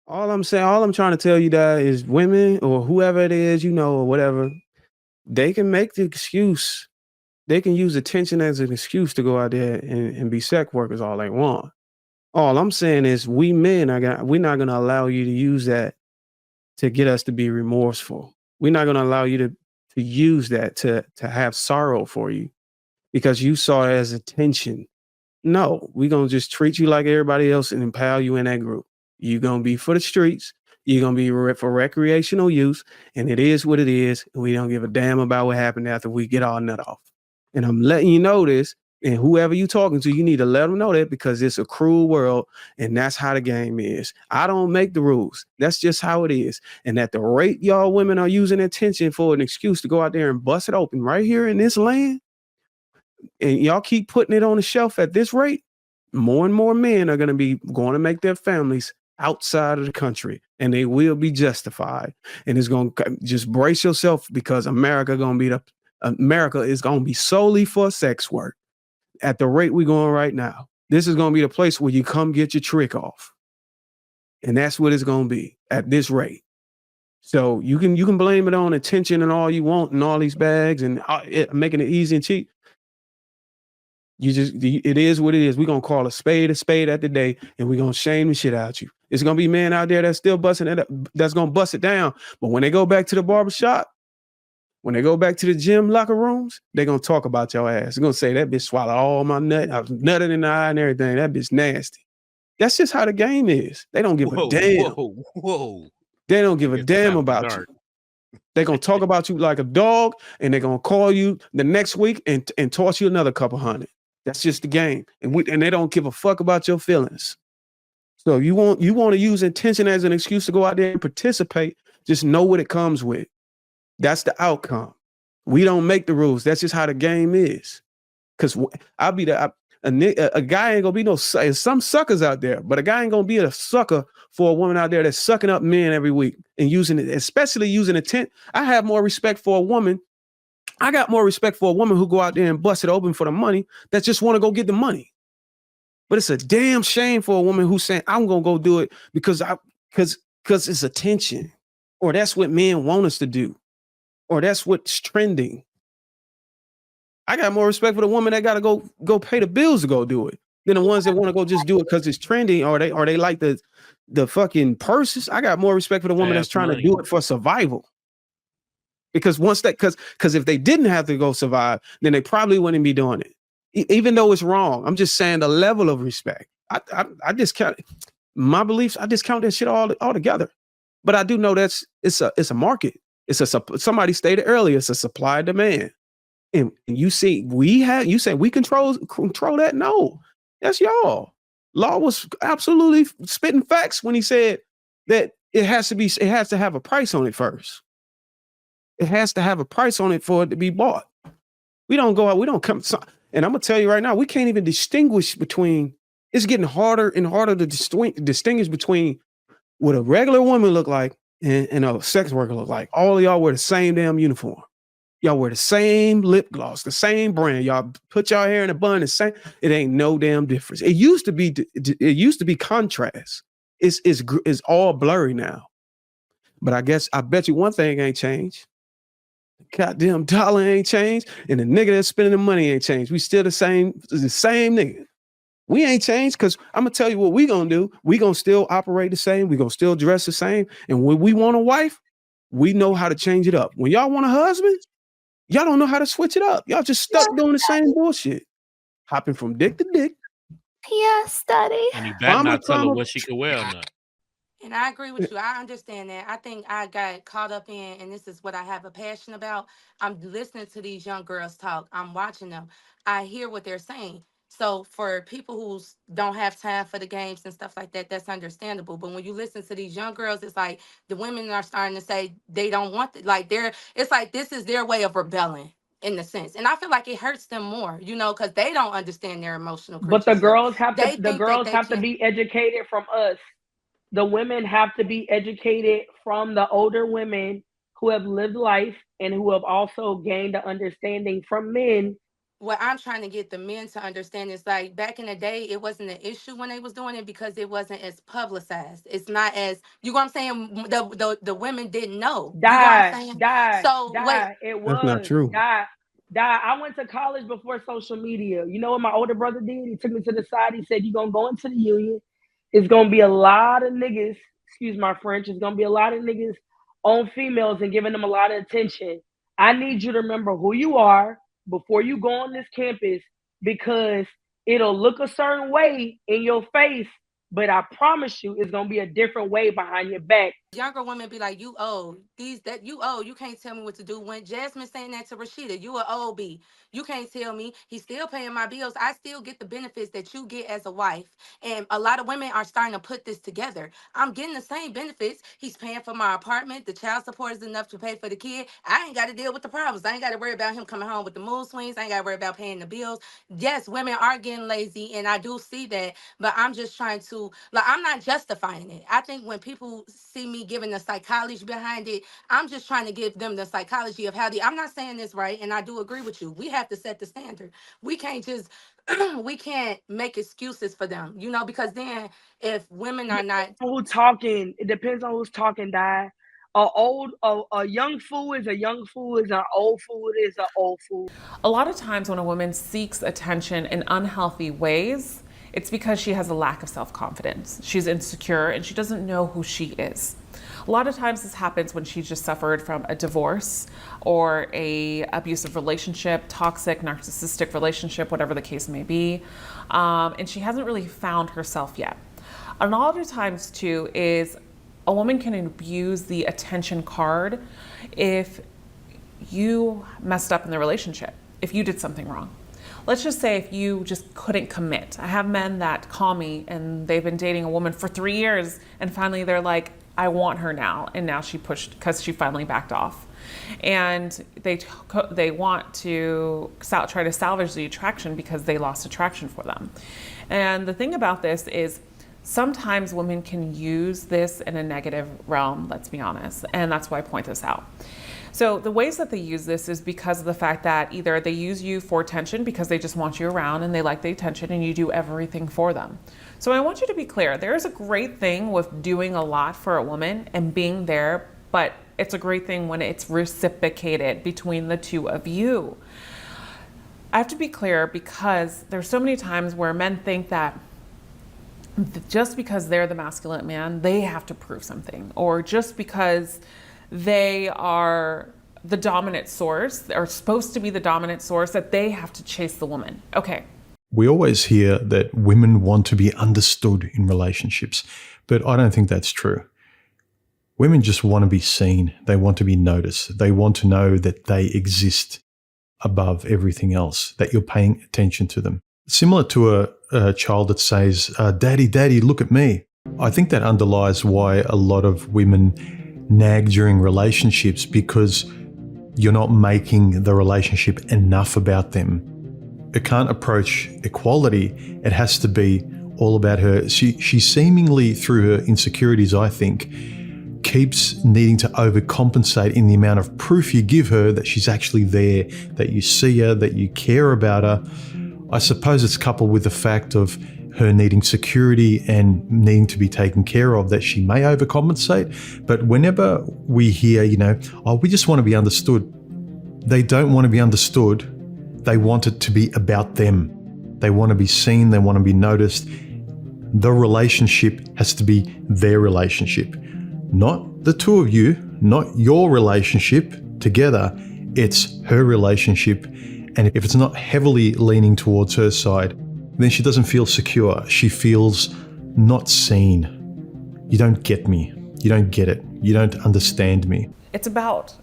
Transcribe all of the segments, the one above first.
All I'm saying, all I'm trying to tell you that is women or whoever it is, or whatever, they can make the excuse. They can use attention as an excuse to go out there and be sex workers all they want. All I'm saying is we men we're not gonna allow you to use that to get us to be remorseful. We're not gonna allow you to use that to have sorrow for you because you saw it as attention. No, we're gonna just treat you like everybody else and empower you in that group. You're gonna be for the streets, you're gonna be for recreational use, and it is what it is. And we don't give a damn about what happened after we get our nut off. And I'm letting you know this, and whoever you talking to, you need to let them know that because it's a cruel world, and that's how the game is. I don't make the rules. That's just how it is. And at the rate y'all women are using attention for an excuse to go out there and bust it open right here in this land, and y'all keep putting it on the shelf at this rate, more and more men are going to make their families outside of the country, and they will be justified. And it's going to just brace yourself because America is going to be solely for sex work at the rate we're going right now. This is going to be the place where you come get your trick off. And that's what it's going to be at this rate. So you can blame it on attention and all you want and all these bags and making it easy and cheap. It is what it is. We're going to call a spade at the day, and we're going to shame the shit out you. It's going to be men out there that's still busting it up, that's going to bust it down. But when they go back to the barbershop, when they go back to the gym locker rooms, they're going to talk about your ass. They're going to say, that bitch swallowed all my nut. I was nutted in the eye and everything. That bitch nasty. That's just how the game is. They don't give a damn. Whoa. They don't give a damn about you. They're going to talk about you like a dog, and they're going to call you the next week and toss you another couple hundred. That's just the game. And they don't give a fuck about your feelings. So you want to use intention as an excuse to go out there and participate, just know what it comes with. That's the outcome. We don't make the rules. That's just how the game is. Because I'll be a guy ain't gonna be some suckers out there, but a guy ain't gonna be a sucker for a woman out there that's sucking up men every week and using it, especially using intent. I have more respect for a woman. I got more respect for a woman who go out there and bust it open for the money that just want to go get the money. But it's a damn shame for a woman who's saying, I'm gonna go do it because it's attention, or that's what men want us to do, or that's what's trending. I got more respect for the woman that gotta go pay the bills to go do it than the ones that want to go just do it because it's trending, or they like the fucking purses. I got more respect for the woman that's trying to do it for survival. Because because if they didn't have to go survive, then they probably wouldn't be doing it. Even though it's wrong, I'm just saying the level of respect. I discount my beliefs. I discount that shit all together. But I do know it's a market. Somebody stated earlier, it's a supply demand. And you say we control that? No, that's y'all. Law was absolutely spitting facts when he said that it has to have a price on it first. It has to have a price on it for it to be bought. We don't go out, we don't come. And I'm gonna tell you right now, we can't even distinguish between. It's getting harder and harder to distinguish between what a regular woman look like and a sex worker look like. All of y'all wear the same damn uniform. Y'all wear the same lip gloss, the same brand. Y'all put y'all hair in a bun. The same. It ain't no damn difference. It used to be contrast. It's all blurry now. But I bet you one thing ain't changed. Goddamn dollar ain't changed, and the nigga that's spending the money ain't changed. We still the same nigga. We ain't changed because I'm gonna tell you what we gonna do. We gonna still operate the same. We gonna still dress the same. And when we want a wife, we know how to change it up. When y'all want a husband, y'all don't know how to switch it up. Y'all just stuck doing the same bullshit, hopping from dick to dick. Yes, Daddy. And you better not tell her what she can wear or not. And I agree with you. I understand that. I think I got caught up in, and this is what I have a passion about. I'm listening to these young girls talk. I'm watching them. I hear what they're saying. So for people who don't have time for the games and stuff like that, that's understandable. But when you listen to these young girls, it's like the women are starting to say they don't want it. Like it's like this is their way of rebelling in the sense. And I feel like it hurts them more, because they don't understand their emotional creatures. But the girls have to be educated from us. The women have to be educated from the older women who have lived life and who have also gained the understanding from men what I'm trying to get the men to understand is like back in the day, it wasn't an issue when they was doing it because it wasn't as publicized. It's not as, you know what I'm saying? The women didn't know. You know what I'm saying? So what? It That's not was true. I went to college before social media. You know what my older brother did? He took me to the side. He said, "You gonna go into the union. It's gonna be a lot of niggas. Excuse my French. It's gonna be a lot of niggas on females and giving them a lot of attention. I need you to remember who you are before you go on this campus because it'll look a certain way in your face, but I promise you it's gonna be a different way behind your back." Younger women be like, you old. You old. You can't tell me what to do. When Jasmine saying that to Rashida, you a old B. You can't tell me. He's still paying my bills. I still get the benefits that you get as a wife. And a lot of women are starting to put this together. I'm getting the same benefits. He's paying for my apartment. The child support is enough to pay for the kid. I ain't got to deal with the problems. I ain't got to worry about him coming home with the mood swings. I ain't got to worry about paying the bills. Yes, women are getting lazy, and I do see that. But I'm just trying to, like, I'm not justifying it. I think when people see me giving the psychology behind it, I'm just trying to give them the psychology of how I'm not saying this right, and I do agree with you. We have to set the standard. We can't just we can't make excuses for them, you know, because then if women are not who's talking, it depends on who's talking, Di. A young fool is a young fool, is an old fool is an old fool. A lot of times when a woman seeks attention in unhealthy ways, it's because she has a lack of self-confidence. She's insecure and she doesn't know who she is. A lot of times this happens when she just suffered from a divorce or a abusive relationship, toxic, narcissistic relationship, whatever the case may be, and she hasn't really found herself yet. And a lot of times too is a woman can abuse the attention card if you messed up in the relationship, if you did something wrong. Let's just say if you just couldn't commit. I have men that call me and they've been dating a woman for 3 years and finally they're like, I want her now. And now she pushed because she finally backed off. And they want to try to salvage the attraction because they lost attraction for them. And the thing about this is sometimes women can use this in a negative realm, let's be honest. And that's why I point this out. So the ways that they use this is because of the fact that either they use you for attention because they just want you around and they like the attention and you do everything for them. So I want you to be clear. There is a great thing with doing a lot for a woman and being there, but it's a great thing when it's reciprocated between the two of you. I have to be clear because there's so many times where men think that just because they're the masculine man, they have to prove something, or just because they are the dominant source, or supposed to be the dominant source, that they have to chase the woman. Okay. We always hear that women want to be understood in relationships, but I don't think that's true. Women just want to be seen. They want to be noticed. They want to know that they exist above everything else, that you're paying attention to them. Similar to a child that says, Daddy, Daddy, look at me. I think that underlies why a lot of women nag during relationships, because you're not making the relationship enough about them. It can't approach equality. It has to be all about her. She seemingly, through her insecurities, I think, keeps needing to overcompensate in the amount of proof you give her that she's actually there, that you see her, that you care about her. I suppose it's coupled with the fact of her needing security and needing to be taken care of, that she may overcompensate. But whenever we hear, we just want to be understood, they don't want to be understood. They want it to be about them. They want to be seen. They want to be noticed. The relationship has to be their relationship, not the two of you, not your relationship together. It's her relationship. And if it's not heavily leaning towards her side, then she doesn't feel secure. She feels not seen. You don't get me. You don't get it. You don't understand me. It's about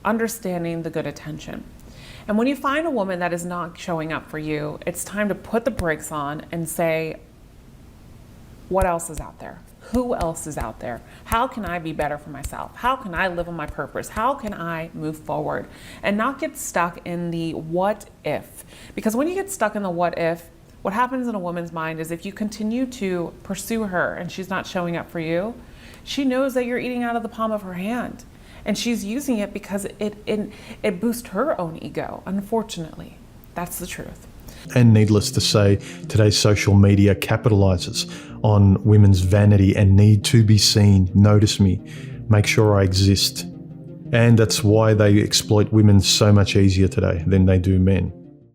understanding the good attention. And when you find a woman that is not showing up for you, it's time to put the brakes on and say, what else is out there? Who else is out there? How can I be better for myself? How can I live on my purpose? How can I move forward and not get stuck in the what if? Because when you get stuck in the what if, what happens in a woman's mind is if you continue to pursue her and she's not showing up for you, she knows that you're eating out of the palm of her hand. And she's using it because it boosts her own ego, unfortunately. That's the truth. And needless to say, today's social media capitalizes on women's vanity and need to be seen. Notice me, make sure I exist. And that's why they exploit women so much easier today than they do men.